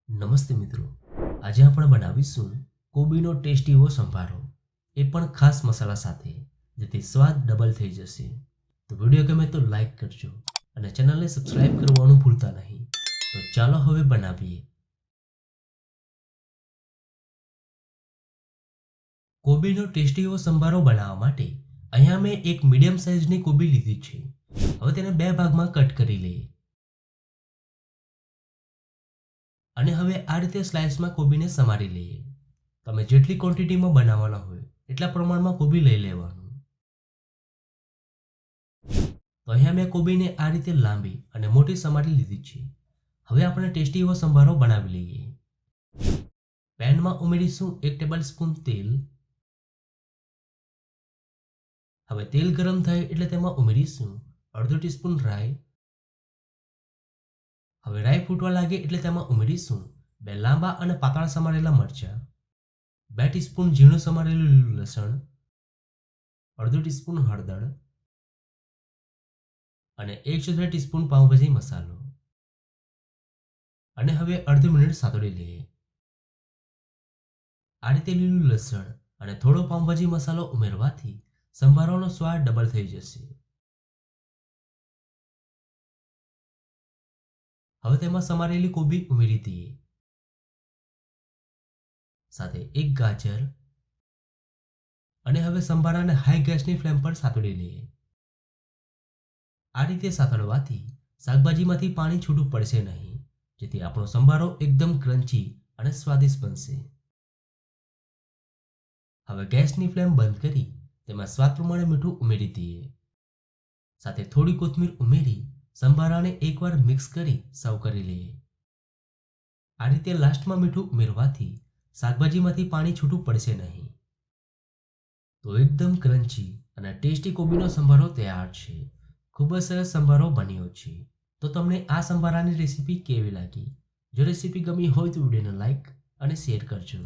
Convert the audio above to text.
નમસ્તે મિત્રો, આજે આપણે બનાવીશું કોબીનો ટેસ્ટી એવો સંભારો, એ પણ ખાસ મસાલા સાથે, જેથી સ્વાદ ડબલ થઈ જશે. તો વિડીયો ગમે તો લાઈક કરજો અને ચેનલને સબસ્ક્રાઇબ કરવાનું ભૂલતા નહીં. તો ચાલો હવે બનાવીએ. કોબીનો ટેસ્ટી એવો સંભારો બનાવવા માટે અહીંયા મેં એક મીડિયમ સાઇઝની કોબી લીધી છે. હવે તેને બે ભાગમાં કટ કરી લઈએ અને હવે આ રીતે સ્લાઇસમાં કોબીને સમારી લઈએ. તમે જેટલી ક્વોન્ટિટીમાં બનાવવાના હોય એટલા પ્રમાણમાં કોબી લઈ લેવાનું. તો અહીંયા મેં કોબીને આ રીતે લાંબી અને મોટી સમારી લીધી છે. હવે આપણે ટેસ્ટી એવો સંભારો બનાવી લઈએ. પેનમાં ઉમેરીશું 1 ટેબલસ્પૂન તેલ. હવે તેલ ગરમ થાય એટલે તેમાં ઉમેરીશું અડધો ટીસ્પૂન રાઈ. હવે રાઈ ફૂટવા લાગે એટલે તેમાં ઉમેરીશું 2 લાંબા અને પાતળા સમારેલા મરચાં, 2 ટીસ્પૂન ઝીણું સમારેલું લીલું લસણ, અડધો ટીસ્પૂન હળદર અને 1/4 ટીસ્પૂન પાઉંભાજી મસાલો. અને હવે અડધી મિનિટ સાતળી લઈએ. આ રીતે લીલું લસણ અને થોડો પાઉંભાજી મસાલો ઉમેરવાથી સંભારોનો સ્વાદ ડબલ થઈ જશે. હવે તેમાં સમારેલી કોબી ઉમેરી દઈએ, સાથે એક ગાજર, અને હવે સંભારાને હાઈ ગેસની ફ્લેમ પર સાતળી લઈએ. આ રીતે સાતળવાથી શાકભાજીમાંથી પાણી છૂટું પડશે નહીં, જેથી આપણો સંભારો એકદમ ક્રન્ચી અને સ્વાદિષ્ટ બનશે. હવે ગેસની ફ્લેમ બંધ કરી તેમાં સ્વાદ પ્રમાણે મીઠું ઉમેરી દઈએ, સાથે થોડી કોથમીર ઉમેરી સંભારાને એકવાર મિક્સ કરી સર્વ કરી લઈએ. આ રીતે લાસ્ટમાં મીઠું ઉમેરવાથી શાકભાજીમાંથી પાણી છૂટું પડશે નહીં. તો એકદમ ક્રન્ચી અને ટેસ્ટી કોબીનો સંભારો તૈયાર છે. ખૂબ જ સરસ સંભારો બન્યો છે. તો તમને આ સંભારાની રેસીપી કેવી લાગી? જો રેસીપી ગમી હોય તો વિડીયોને લાઈક અને શેર કરજો.